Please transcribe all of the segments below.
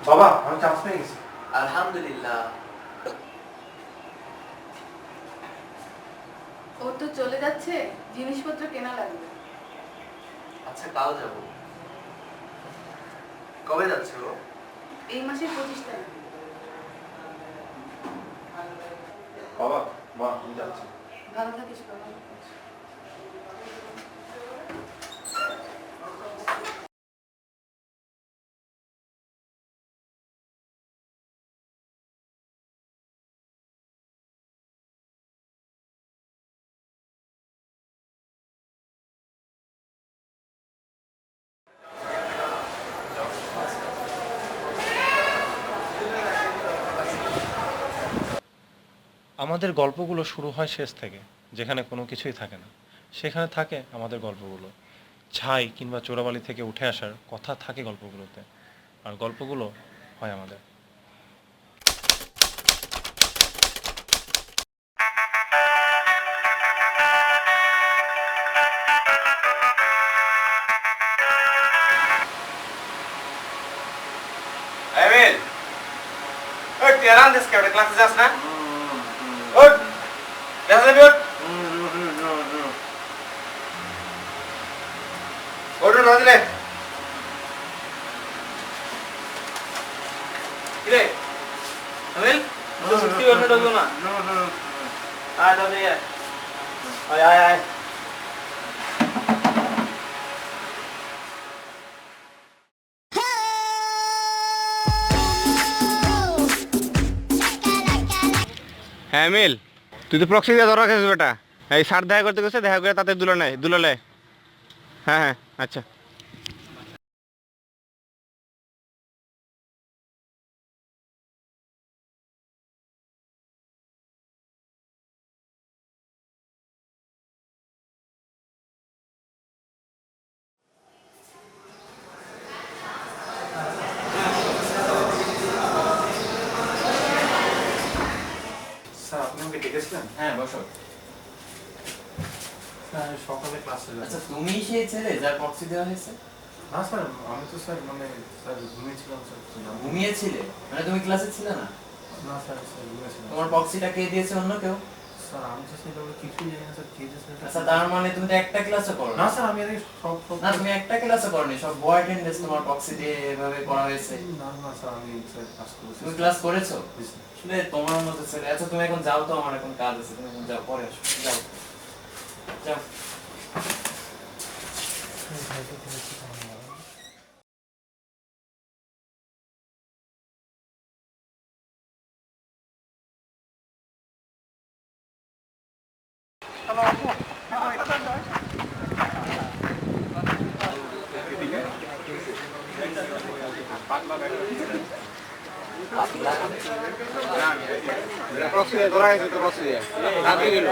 বাবা আমি চান্স পেয়ে গেছি। আলহামদুলিল্লাহ। ও তো চলে যাচ্ছে, জিনিসপত্র কেনা লাগবে। আচ্ছা কাল যাব। কবে যাচ্ছে ও? এই মাসের 25 তারিখ। বাবা মা আমি যাচ্ছি। ভালো থাকিস বাবা। আমাদের গল্পগুলো শুরু হয় শেষ থেকে, যেখানে কোনো কিছুই থাকে না। সেখানে থাকে আমাদের গল্পগুলো। ছাই কিংবা চোরাবালি থেকে উঠে আসার কথা থাকে গল্পগুলোতে, আর গল্পগুলো হয় আমাদের। এমিল ওই তুই আরাম দিস কেবল ক্লাসে যাস না? ওঠ ক্লাসে যাবি ওঠ। ওঠ না দিলে কিরে এমিল তো ছুটি করতে দেবো না। আয় দাদা আয় আয় আয়। হ্যাঁ মিল, তুই তো প্রক্সি দিয়ে ধরা খেয়েছিস বেটা। এই স্যার দেখা করতে গেছে, দেখা করে তাতে দুলো নেয়। হ্যাঁ হ্যাঁ আচ্ছা। স্যার আপনি আমাকে ডেকেছিলেন? হ্যাঁ বসো। স্যার সকালে ক্লাসে আচ্ছা যাচ্ছি। তুমি সেই ছেলে যার প্রক্সি দেওয়া হয়েছে? না স্যার আমি তো স্যার মানে স্যার ঘুমিয়েছিলাম স্যার। ঘুমিয়েছিলে মানে তুমি ক্লাসে ছিলে না? না স্যার স্যার ঘুমিয়েছিলাম। তোমার প্রক্সিটা কে দিয়েছে? অন্য কেউ? স্যার আমি তো সেটা কিছুই জানি না স্যার কে যে স্যার। আচ্ছা তার মানে তুমি তো একটা ক্লাসও করো না স্যার আমি এর সব সব না, তুমি একটা ক্লাসও করনি, সব বয় অ্যাটেন্ডেন্স তোমার প্রক্সি দিয়ে এভাবে করা হয়েছে। না না স্যার আমি স্যার ক্লাস করেছি। তুমি ক্লাস করেছো? জি, স্যার। আসলে তোমার মতো ছেলে। আচ্ছা তুমি এখন যাও তো, আমার এখন কাজ আছে, তুমি এখন যাও, পরে আসো, যাও যাও। প্রক্সি দিয়ে ধরা খেয়েছে তো প্রক্সি দিয়ে। রাত্রি গেল।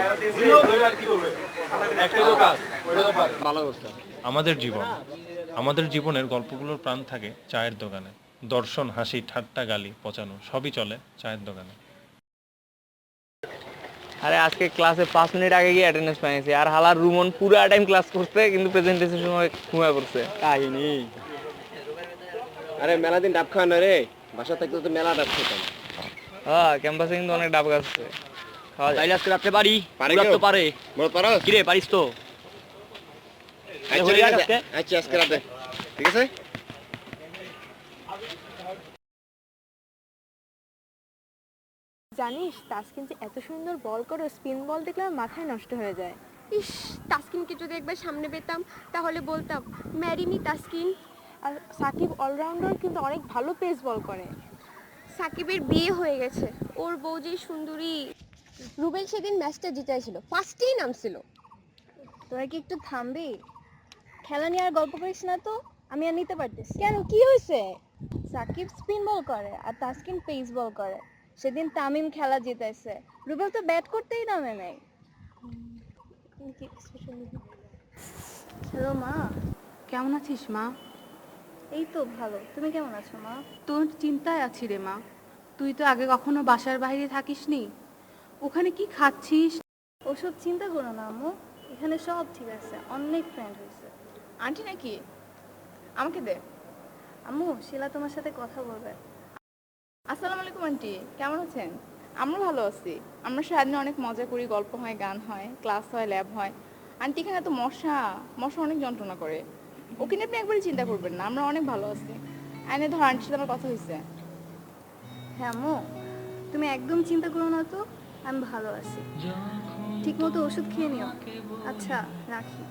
ভালো অবস্থা। আমাদের জীবনের গল্পগুলোর প্রাণ থাকে চায়ের দোকানে। দর্শন, হাসি, ঠাট্টা, গালি, পচানো সবই চলে চায়ের দোকানে। আরে আজকে ক্লাসে 5 মিনিট আগে গিয়ে অ্যাটেন্ডেন্স পাইছি, আর হালার রুমন পুরা টাইম ক্লাস করতে, কিন্তু প্রেজেন্টেশনের সময় ঘুমায় পড়ছে। কাহিনী। আরে মেলা দিন ডাব খাওয়া না রে, বাসা থাকতে তো মেলা ডাব খেতাম। হ্যাঁ, ক্যাম্পাসে কিন্তু অনেক ডাব গাছ আছে, খাওয়া যায়। তাইলে আজকে রাখতে পারি? পারে পুরা কেউ? তো পারে। বল পারো? কি রে, পারিস তো? আচ্ছা হয়ে ঠিক যাক আছে। আজকে? আচ্ছা আজকে রাতে ঠিক আছে। জানিস তাসকিন যে এত সুন্দর বল করে, স্পিন বল দেখলে আমার মাথায় নষ্ট হয়ে যায়। ইস, তাসকিনকে যদি একবার সামনে পেতাম তাহলে বলতাম ম্যারি মি তাসকিন। আর সাকিব অলরাউন্ডার কিন্তু অনেক ভালো পেস বল করে। সাকিবের বিয়ে হয়ে গেছে, ওর বউ যে সুন্দরী। রুবেল সেদিন ম্যাচটা জিতাইছিল, ফার্স্টেই নামছিল। তোরা কি একটু থামবি? খেলা নিয়ে আর গল্প করিস না তো, আমি আর নিতে পারতেছি। কেন, কি হয়েছে? সাকিব স্পিন বল করে আর তাসকিন পেস বল করে। সেদিন তামিম খেলা জিতাইছে, রুবেল তো ব্যাট করতেই নামে নাই। হ্যালো মা, কেমন আছিস মা? এই তো ভালো, তুমি কেমন আছো মা? তোর চিন্তায় আছি রে মা। তুই তো আগে কখনো বাসার বাইরে থাকিসনি, ওখানে কি খাচ্ছিস? ওসব চিন্তা করো না আম্মু, এখানে সব ঠিক আছে, অনেক ফ্রেন্ড হয়েছে। আন্টি নাকি? আমাকে দে। আম্মু শিলা তোমার সাথে কথা বলবে। আসসালামু আলাইকুম আন্টি, কেমন আছেন? আমরা ভালো আছি। আমরা সারাদিন অনেক মজা করি, গল্প হয়, গান হয়, ক্লাস হয়, ল্যাব হয়। আন্টি এখানে তো মশা অনেক যন্ত্রণা করে। ওকে নিয়ে আপনি একবারই চিন্তা করবেন না, আমরা অনেক ভালো আছি। আইনে ধর আন্টির সাথে আমার কথা হয়েছে। হ্যাঁ আম্মু, তুমি একদম চিন্তা করো না তো, আমি ভালো আছি। ঠিক মতো ওষুধ খেয়ে নিও। আচ্ছা রাখি।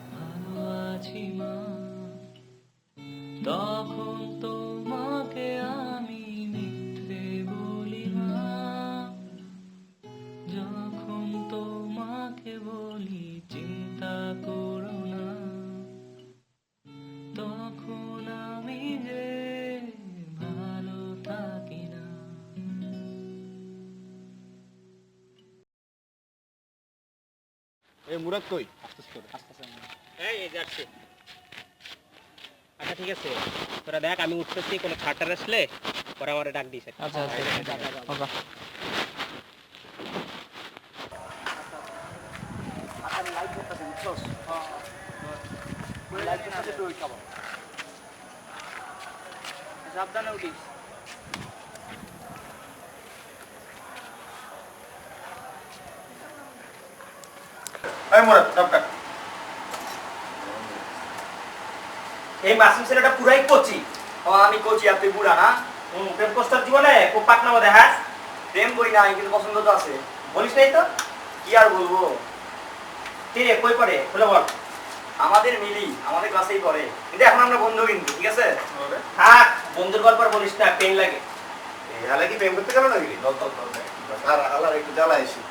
তখন তোমাকে আমি মিথ্যে বলি না, যখন তোমাকে বলি চিন্তা করো না, তখন আমি যে ভালো থাকি না। এই মুরাদ কই? এই যাচ্ছি। আচ্ছা ঠিক আছে, তোরা দেখ আমি উঠতেছি, কোনো ছাড়টার আসলে পরে আমার ডাক দিস। আচ্ছা আচ্ছা সাবধানে উঠিস। এই মুরাদ ডাক্তার। এই মাসুম ছেলেটা পুরাই কোচি। আমি কোচি আর তুই বুড়া না? প্রেম প্রস্তাব জীবনে খুব পাকনামা দেখাস। প্রেম করি না কিন্তু পছন্দ তো আছে। বলিস নাই তো? কি আর বলবো। কি রে কই পড়ে? খুলে বল। আমাদের মিলি, আমাদের ক্লাসেই পড়ে। কিন্তু এখন আমরা বন্ধু কিন্তু, ঠিক আছে? থাক, বন্ধুর গল্প আর বলিস না, পেন লাগে। এই হালে কি প্রেম করতে গেল নাকি? দল দল দল। আর আল্লাহর একটু জ্বালা এসে।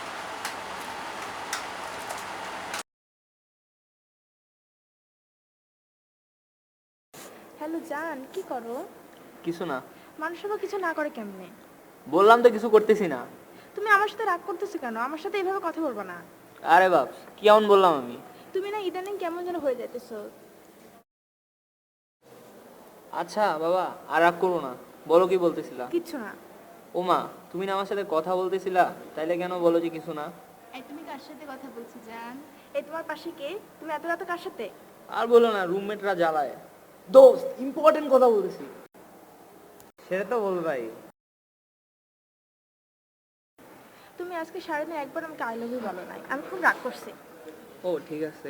হ্যালো জান, কি করো? কিছু না। মানুষ আবার কিছু না করে কেমনে? বললাম তো কিছু করতেছি না। তুমি আমার সাথে রাগ করতেছো কেন? আমার সাথে এভাবে কথা বলবো না। আরে বাপ, কেমন বললাম আমি? তুমি না ইদানিং কেমন যেন হয়ে যাইতেছো। আচ্ছা বাবা, আর রাগ করো না, বলো কি বলতেছিলা? কিচ্ছু না। ওমা, তুমি না আমার সাথে কথা বলতেছিলা, তাইলে কেন বলো যে কিছু না? এই তুমি কার সাথে কথা বলছো জান? এই তোমার পাশে কে? তুমি এত রাতে কার সাথে? আর বলো না, রুমমেটরা জ্বালায়। দোস্ত, ইম্পর্টেন্ট কথা বলতেছি। সেটা তো বলবাই। তুমি আজকে সারাদিন একবার আমাকে আই লাভ ইউ বলো নাই, আমি খুব রাগ করছি। ও ঠিক আছে,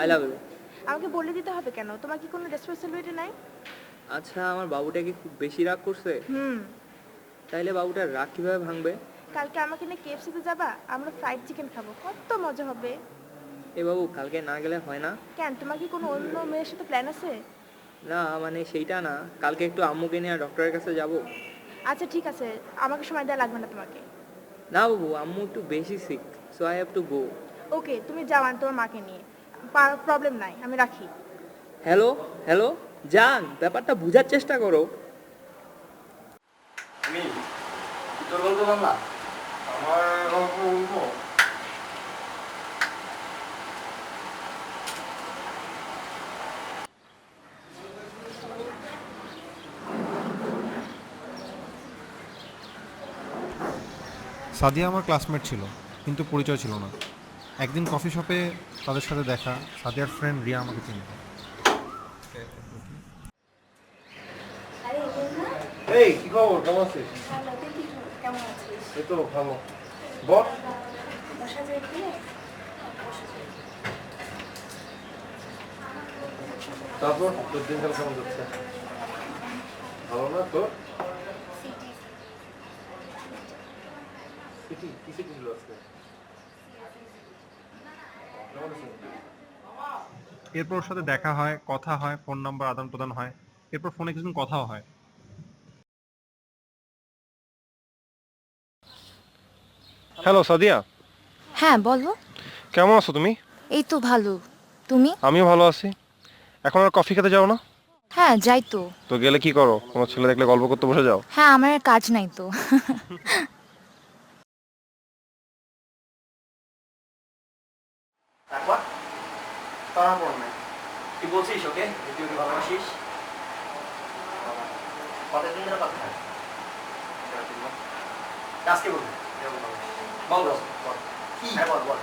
আই লাভ ইউ। আমাকে বলে দিতে হবে কেন? তোমার কি কোনো রেসপন্সিবিলিটি নাই? আচ্ছা, আমার বাবুটা কি খুব বেশি রাগ করছে? হুম। তাইলে বাবুটার রাগ কিভাবে ভাঙবে? কালকে আমাকে নিয়ে কেএফসিতে যাবা? আমরা ফ্রাইড চিকেন খাবো, কত মজা হবে। এ বাবু, কালকে না গেলে হয় না? কেন, তোমার কি কোনো অন্য মেয়ের সাথে প্ল্যান আছে? না মানে সেইটা না, কালকে একটু আম্মুকে নিয়ে ডক্টরের কাছে যাব। আচ্ছা ঠিক আছে, আমাকে সময় দেওয়া লাগবে না তোমাকে। না বাবু, আম্মু একটু বেশি sick, so I have to go. Okay, তুমি যাও আর তোমার মাকে নিয়ে, প্রবলেম নাই, আমি রাখি। হ্যালো হ্যালো জান, ব্যাপারটা বোঝার চেষ্টা করো। আমি তোর গল্প বল না। আমার গল্প বলবো। সাদিয়া আমার ক্লাসমেট ছিল, কিন্তু পরিচয় ছিল না। একদিন কফি শপে তাদের সাথে দেখা, সাদিয়ার ফ্রেন্ড রিয়া আমাকে চিনল। এই কি খবর, কেমন আছিস? ভালো, তুই কি কেমন আছিস? এই তো ভালো। বল। বসা যায় কি? তারপর তোর দিনকাল কেমন যাচ্ছে? ভালো না তোর? সিটি কি সিটি ছিল আজকে? এরপর ওর সাথে দেখা হয়, কথা হয়, ফোন নাম্বার আদান প্রদান হয়, এরপর ফোনে কিছুদিন কথাও হয়। হ্যালো সাদিয়া। হ্যাঁ বলো। কেমন আছো তুমি? এই তো ভালো, তুমি? আমিও ভালো আছি। এখন আর কফি খেতে যাও না? হ্যাঁ যাই তো। তো গেলে কি করো? কোনো ছেলে দেখলে গল্প করতে বসে যাও? হ্যাঁ, আমার আর কাজ নাই তো। তারপর তারপর না কি বলছিস ওকে? তুই ওকে ভালোবাসিস? কতদিন ধরে কথা হয়? আজকে বলবো বল বল বল কি হ্যাঁ বল বল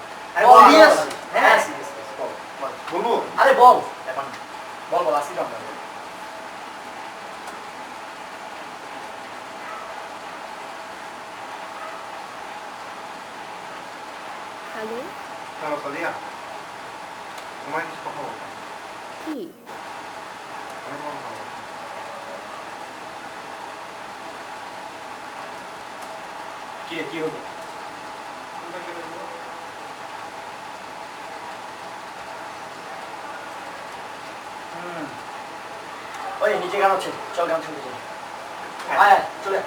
বল, yes. হ্যাঁ সিরিয়াস বল বল বলবো আরে বল এখন বল বল আসি দাম হ্যালো হ্যালো সাদিয়া তোমার কিছু কথা বলবো কি অনেক কথা বলবো কি হলো ওই নিচে গান হচ্ছে চল গান শুনতে চল আয় চলে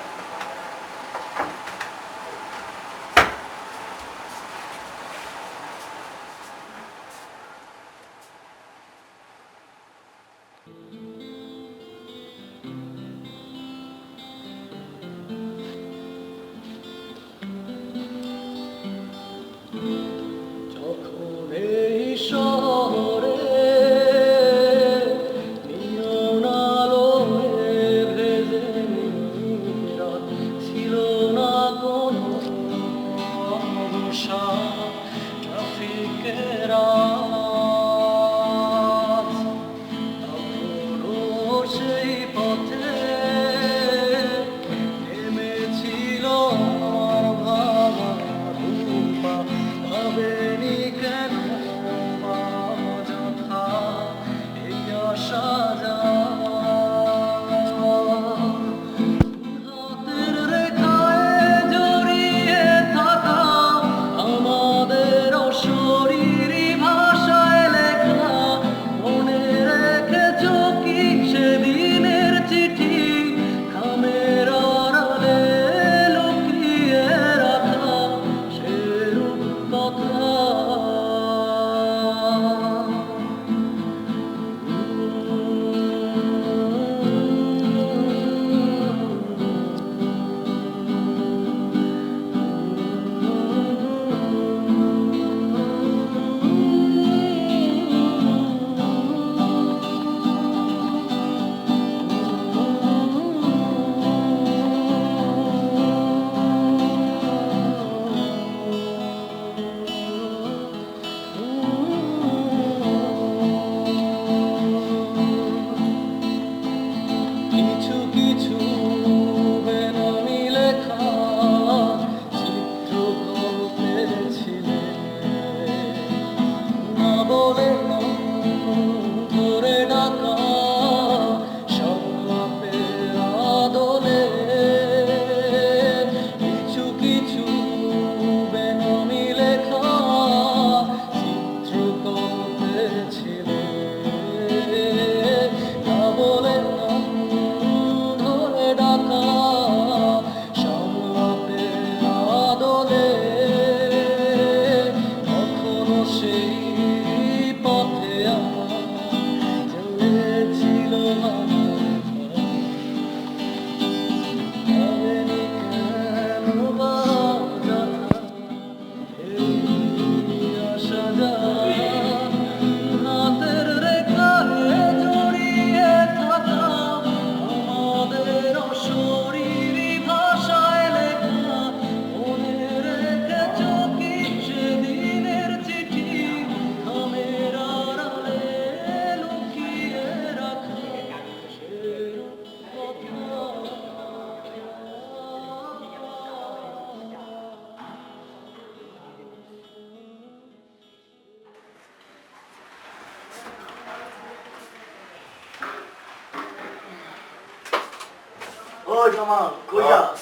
ওই জামাল কই যাস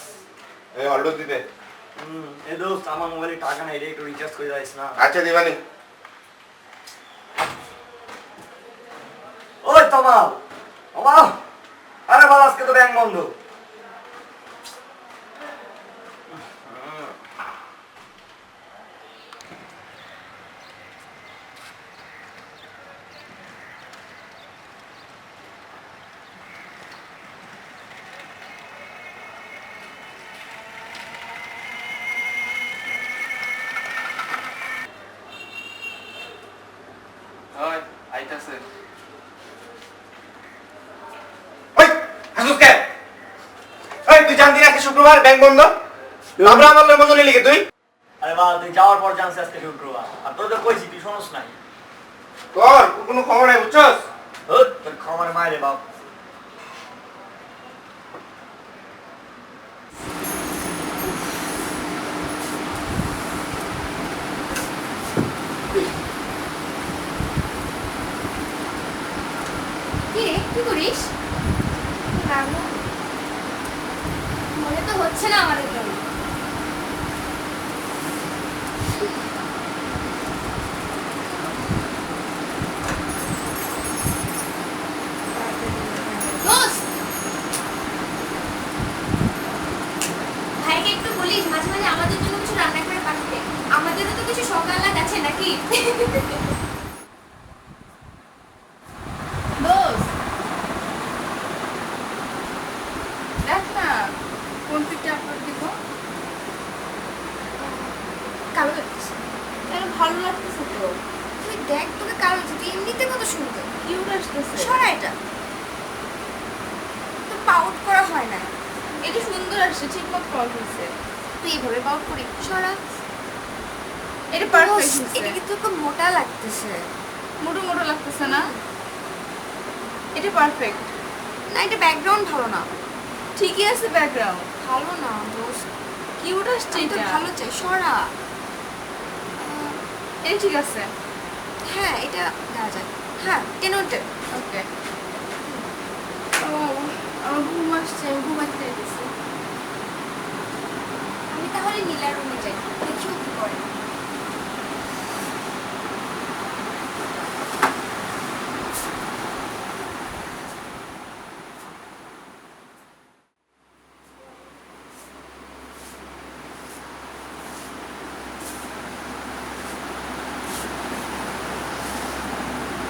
এই অর্ডার দিতে এ দোস্ত আমার মোবাইলে টাকা নাই রে একটু রিচার্জ করে দিস না আচ্ছা দিবানি ওই জামাল বাবা আরে বাবা আজকে তো ব্যাংক বন্ধ আইতাছে ওই হাসুস কে এই তুই জানতি না আজকে শুক্রবার ব্যাংক বন্ধ আমরা আমার মজা নিলি কি তুই? আরে বাবা তুই যাওয়ার পর জানছিস আজকে শুরু করবা আর তোর তো কইছি তুই শোনস নাই কর কোনো খবর নাই বুঝছস? তোর খামারে মায়েরে বাপ কি রে কি করিস? মনে তো হচ্ছে না আমাদের জন্য। দোস্ত, ভাইকে একটু বলিস মাঝে মাঝে আমাদের জন্য কিছু রান্না করে পাঠাতে। আমাদেরও তো কিছু সকাল আছে নাকি? দোস্ত দেখ না কোন পিকটা আপলোড দিব। কালো লাগতেছে। কেন ভালো লাগতেছে তো? তুই দেখ তোকে কালো লাগছে, তুই এমনিতে কত সুন্দর। কিউট আসতেছে। সরা এটা। তো পাউট করা হয় না। এটা সুন্দর আসছে, ঠিক মতো কল হয়েছে। তুই এইভাবে পাউট করি সরা। এটা পারফেক্ট। এটা কিন্তু খুব মোটা লাগতেছে। মোটো মোটো লাগতেছে না? এটা পারফেক্ট না, এটা ব্যাকগ্রাউন্ড ভালো না। ঠিকই আছে ব্যাকগ্রাউন্ড। ভালো না দোস্ত। কিউট আসছে আমি তো এটা। ভালো চাই সরা। এটা ঠিক আছে। হ্যাঁ এটা দেওয়া যায়। হ্যাঁ 10 on 10। ওকে। আমার ঘুম আসছে, আমি ঘুমাতে চাইতেছি। আমি তাহলে নীলার রুমে যাই, দেখিও কি করে।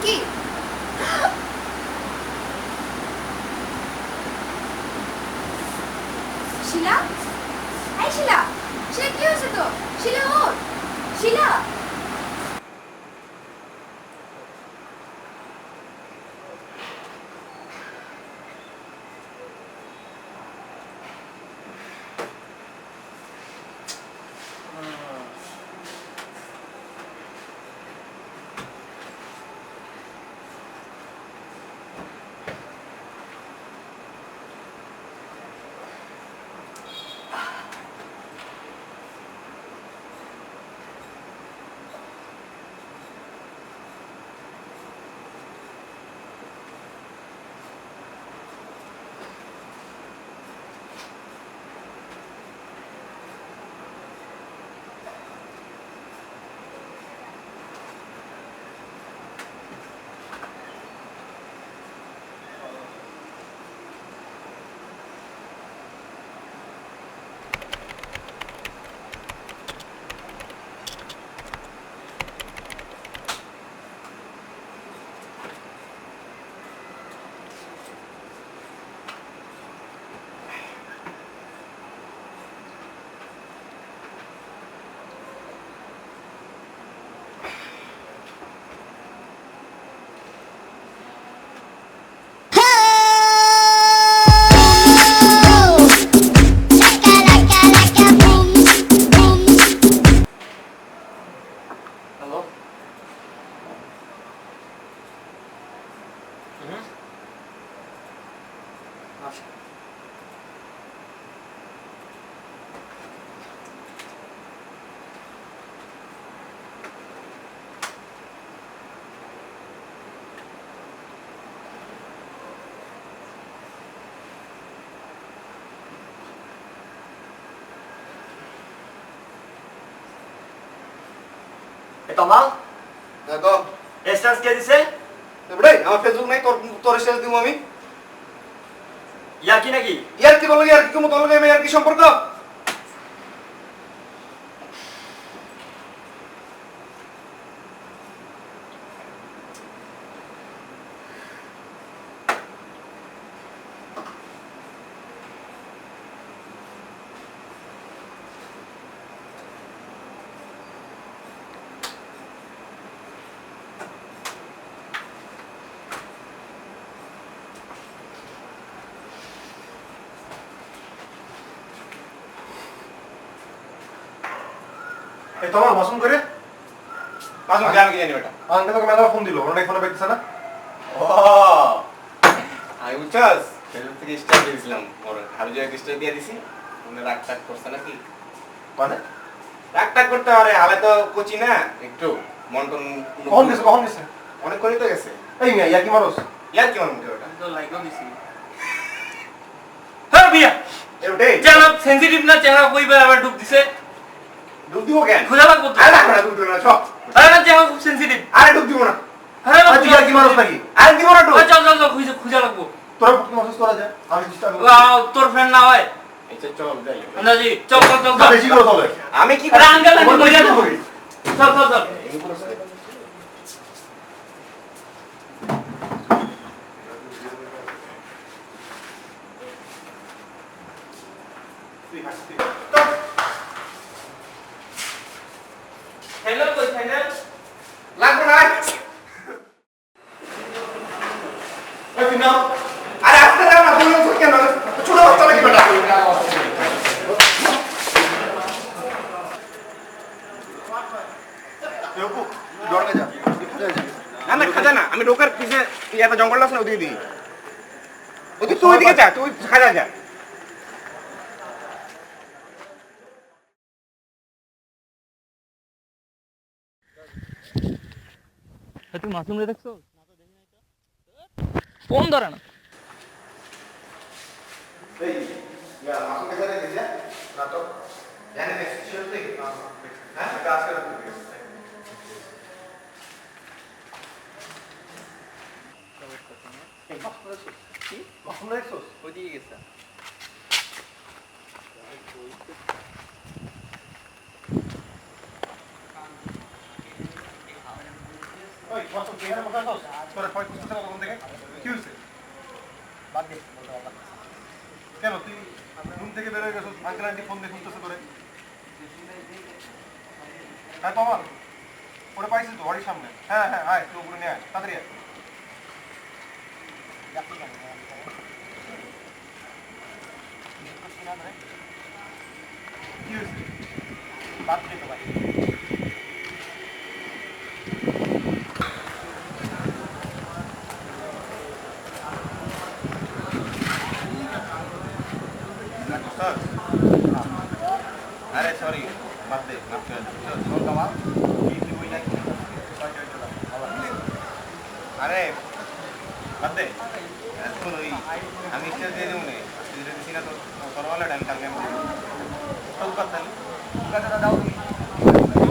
কি শিলা? এই শিলা, শিলা কি হয়েছে তো? শিলা ওঠ, শিলা। তমাল দেখো স্ট্যাটাস কে দিছে? এবারে আমার ফেসবুক নাই, তোর স্ট্যাটাস দিব আমি। ইয়ার কি নাকি? ইয়ার কি বলবো, ইয়ার কি মতো লগে ইয়ার কি সম্পর্ক? এই তোমার মাসুম করে মাসুম কে আমি কি জানি বেটা আঙ্কে তোকে মেলা ফোন দিল ওরা ফোনে পেতেছে না ও আমি বুঝছস ফেসবুক থেকে স্টার দিয়েছিলাম ওর হাবিজা এক স্টার দিয়ে দিছি উনি রাগ টাগ করছে নাকি মানে রাগ টাগ করতে পারে হালে তো কোচি না একটু মন টন কখন গেছে অনেক করে তো গেছে এই মিয়া ইয়া কি মানুষ ইয়ার কি মন মুখে ওটা তো লাইকও দিছি হ্যাঁ বিয়া এ ওটাই চেহারা সেনসিটিভ না চেহারা কইবে আবার ডুব দিছে ডুব দিব কেন খোঁজা লাগবো তো আরে না ডুব দিব না সব আরে না চেহারা খুব সেনসিটিভ আরে ডুব দিব না আরে না তুই আর কি মানুষ নাকি আরে দিব না ডুব চল চল চল খোঁজা লাগবো তোরা কি মেসেজ করা যায় আমি ডিস্টার্ব তোর ফ্রেন্ড না হয় আচ্ছা চল যাই আন্দাজি চল চল চল বেশি করে চলে আমি কি আরে আঙ্কেল না কইরা তো চল চল চল হ্যালো কই ফাইনাল লাগবে না এই তুই নাও আরে আস্তে যাও না বলুন তো কেন ছোট বাচ্চা নাকি বেটা এরকম দরকার যা না না খাজা না আমি ঢোকার পিছে ইয়াটা জঙ্গলটা আছে না ওদিকে দিই ওদিকে তুই ওইদিকে যা তুই খাজা যা তুই মাসুম রে দেখছো ফোন ধরে না এই ইয়া মাসুম কে সাথে দিছে নাটক জানেন নেক্সট শিওর থেকে হ্যাঁ কাজ করে ওইদিকে গেছে ওই কত কেন কথা কস তোরা কয় কুস্তি কত কোন থেকে কি হইছে বাদ দে কেন তুই রুম থেকে বের হয়ে গেছিস আঙ্কেল আন্টি ফোন দিয়ে খুঁজতেছে করে হ্যাঁ তোমার ওটা পাইছিস তো বাড়ির সামনে হ্যাঁ হ্যাঁ আয় তুই উপরে নিয়ে আয় তাড়াতাড়ি আয় কি হয়েছে বাদ দে তো ভাই আরে সরি বাদ দে মাফ করে দে চল তোমার কি হই না আরে বাদ দে এখন ওই আমি স্টেজ দিয়ে দেবো তুই যদি দিছি না তো তোর বলে আমি কালকে আমি সব কথা কথাটা দাও তুমি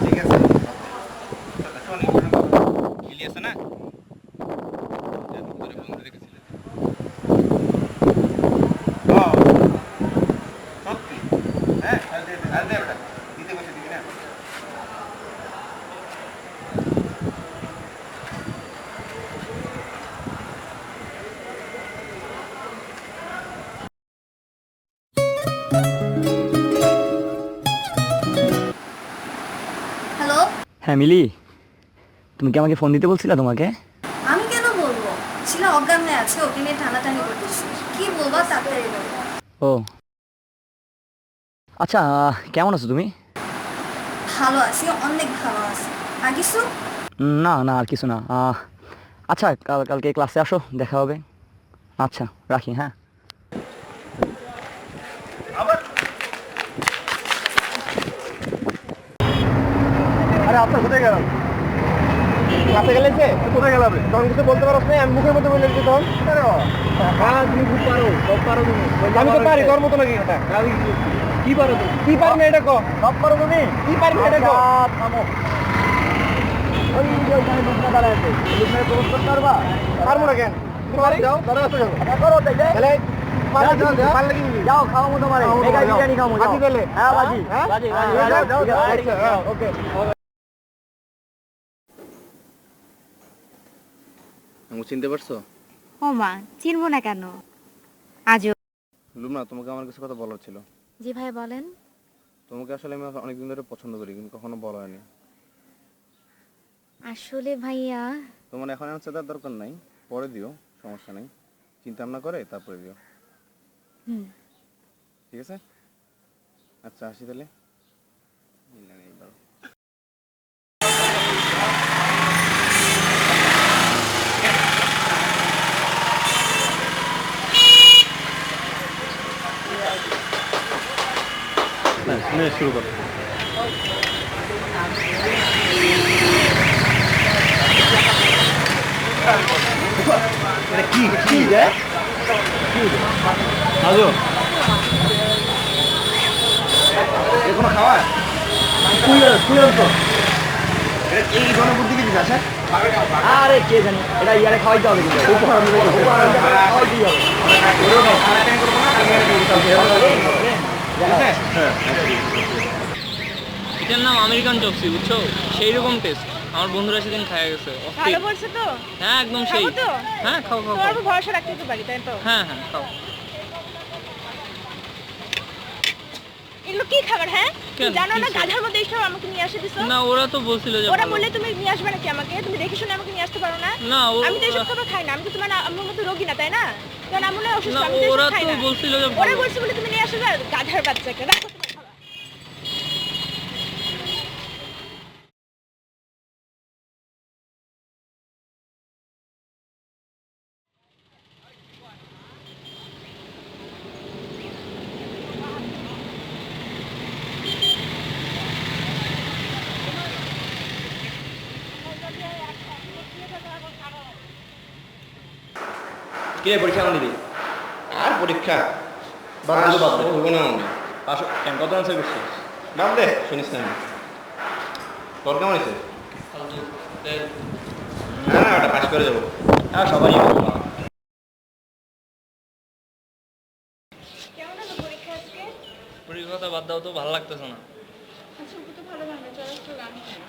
ঠিক আছে শোনি মিলি আছে না সত্যি হ্যাঁ আর দে বেটা দিতে বসে দিবি না হ্যালো হ্যাঁ মিলি তুমি কি আমাকে ফোন দিতে বলছিলে তোমাকে আমি কেন বলবো ছিল অজ্ঞান হয়ে আছে ওকে নিয়ে টানাটানি করতেছি কি বলবা তাড়াতাড়ি বলো ও আচ্ছা কেমন আছো তুমি ভালো আছি অনেক ভালো আছি আর কিছু না না আর কিছু না আচ্ছা কালকে ক্লাসে আসো দেখা হবে আচ্ছা রাখি হ্যাঁ আরে আপনার কোথায় গেলাম ক্লাসে গেলে যে কোথায় গেলাম তখন কিছু বলতে পারছ না আমি মুখের মধ্যে বলে দিচ্ছি তখন হ্যাঁ তুমি খুব পারো সব পারো তুমি আমি তো পারি তোর মতো নাকি এটা কি পারো তুমি কি পারো না এটা কো সব পারো তুমি কি পারো না এটা কো থামো ওই যে ওখানে লুকনা দাঁড়ায় আছে লুকনায় প্রবেশ করতে পারবা পারবো না কেন তুমি পারি যাও দাঁড়া আসো যাও করো তাই তাহলে যাও খাওয়া মতো মারে মেগা বিরিয়ানি খাও বাজি দিলে হ্যাঁ বাজি হ্যাঁ বাজি যাও যাও ওকে আমি চিনতে পারছো ও মা চিনবো না কেন আজও লুমনা তোমাকে আমার কিছু কথা বলার ছিল জি ভাই বলেন তোমাকে আসলে আমি অনেকদিন ধরে পছন্দ করি কিন্তু কখনো বলা হয়নি আসলে ভাইয়া তোমার এখন অ্যান্সার দেওয়ার দরকার নাই পরে দিও সমস্যা নেই চিন্তা ভাবনা করে তারপরে দিও ঠিক আছে আচ্ছা আসি তাহলে শুরু করো। কি কি রে আজো এখনো খাওয়া তুই তো এটা কি ধরনের বুদ্ধি কি দিস আছে আরে কে জানি এটা ইয়ারে খাওয়াইতে হবে কিন্তু উপহার আমি দেবো খাওয়াইতে হবে এটার নাম আমেরিকান চপসি, বুঝছো? সেই রকম টেস্ট। আমার বন্ধুরা সেদিন খাওয়া গেছে। ভালো বলছে তো? হ্যাঁ একদম সেই। খাবো তো? হ্যাঁ খাও খাও। তোমার উপর ভরসা রাখতে তো পারি, তাই তো? হ্যাঁ হ্যাঁ খাও। এগুলো কি খাবার? হ্যাঁ কেন? জানো না কিসের? গাধার মধ্যে এইসব আমাকে নিয়ে আসে দিছো? না ওরা তো বলছিল যে ওরা ভালো। বললে তুমি নিয়ে আসবে নাকি আমাকে? তুমি দেখে শুনে আমাকে নিয়ে আসতে পারো না? না আমি তো এইসব খাবার খাই না। আমি তো তোমার আম্মুর মতো রোগী না, তাই না? কারণ আম্মু না অসুস্থ, না আমি তো ওরা এইসব খাই তো না। বলছিল যে ওরা ভালো। বলছে বলে তুমি নিয়ে আসো না, গাধার বাচ্চাকে। রাখো তোমার খাবার। কে পরীক্ষা কেমন দিবি আর পরীক্ষা বাদ দে হবো না পাস কেন কত আনসার করছিস বাদ দে শুনিস না তোর কেমন হয়েছে না না ওটা পাস করে যাবো হ্যাঁ সবাই কেমন হলো পরীক্ষা আজকে? পরীক্ষাটা বাদ দাও তো, ভালো লাগতেছে না। আচ্ছা, ও তো ভালো গান গায়, চলো একটু গান করি।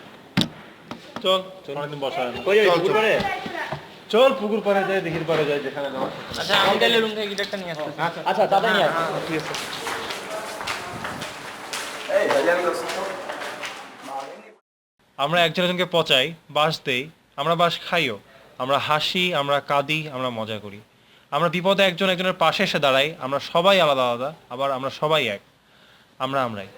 চল চল, অনেকদিন বসা হয় না। কই যাবি পুকুর পাড়ে চল পুকুর পাড়ে যাই, দিঘির পাড়ে যাই, যেখানে যাওয়া। আচ্ছা আমি তাহলে রুম থেকে গিটারটা নিয়ে আসতেছি। আচ্ছা তাড়াতাড়ি নিয়ে আস ঠিক আছে। আমরা একজন একজনকে পচাই, বাঁশ দেই, আমরা বাঁশ খাইও, আমরা হাসি, আমরা কাঁদি, আমরা মজা করি, আমরা বিপদে একজন একজনের পাশে এসে দাঁড়াই, আমরা সবাই আলাদা আলাদা, আবার আমরা সবাই এক, আমরা আমরাই।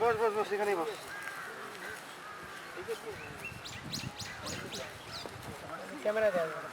বস বস বস এখানেই বস ক্যামেরা দেওয়া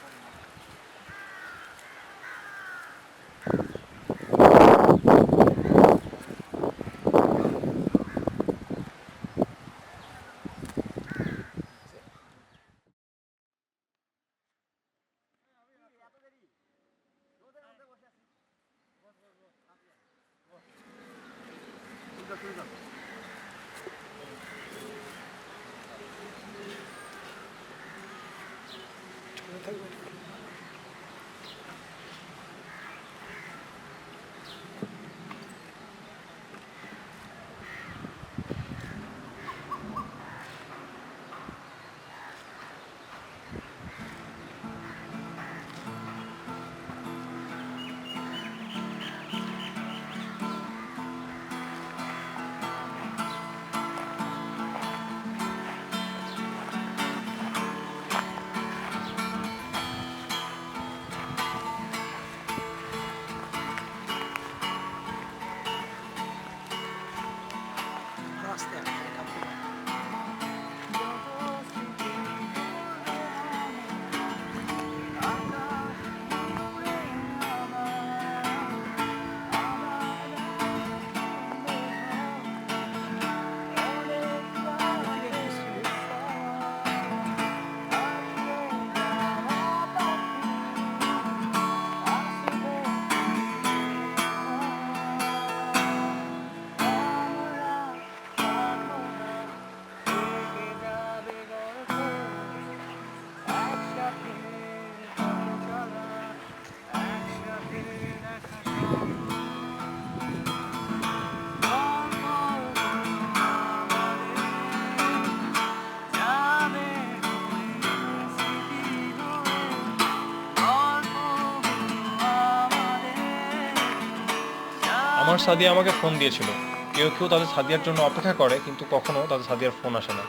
আমার সাদিয়া আমাকে ফোন দিয়েছিল। কেউ কেউ তাদের সাদিয়ার জন্য অপেক্ষা করে, কিন্তু কখনো তাদের সাদিয়ার ফোন আসে না।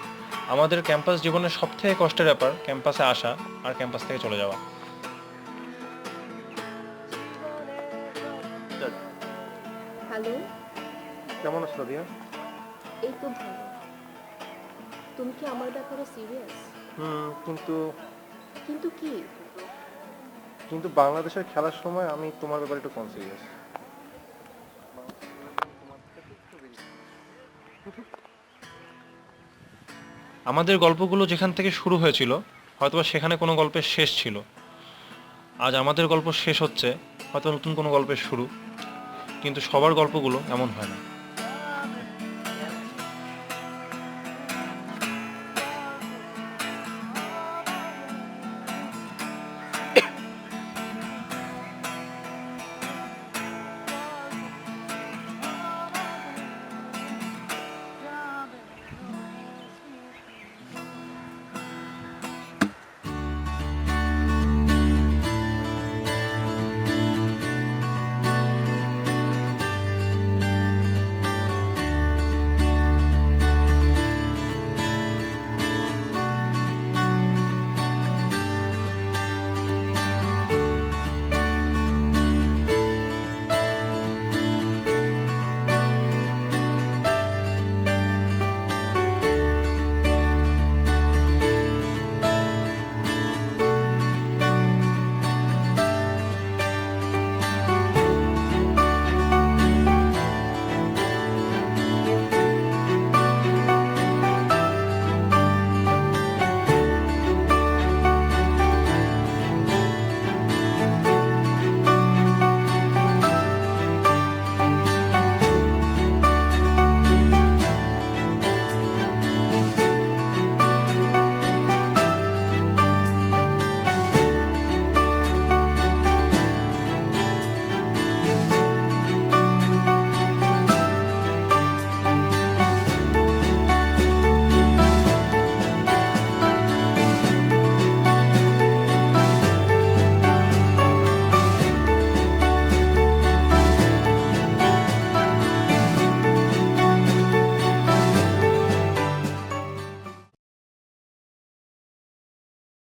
আমাদের ক্যাম্পাস জীবনের সবথেকে কষ্টের ব্যাপার ক্যাম্পাসে আসা আর ক্যাম্পাস থেকে চলে যাওয়া। হ্যালো, কেমন আছো সাদিয়া? এই তো ভালো। তুমি কি আমার ব্যাপারে সিরিয়াস? কিন্তু কিন্তু কি? কিন্তু বাংলাদেশের খেলার সময় আমি তোমার ব্যাপারে একটু কনসিয়াস। আমাদের গল্পগুলো যেখান থেকে শুরু হয়েছিল হয়তোবা সেখানে কোনো গল্পের শেষ ছিল। আজ আমাদের গল্প শেষ হচ্ছে হয়তো নতুন কোনো গল্পের শুরু, কিন্তু সবার গল্পগুলো এমন হয় না।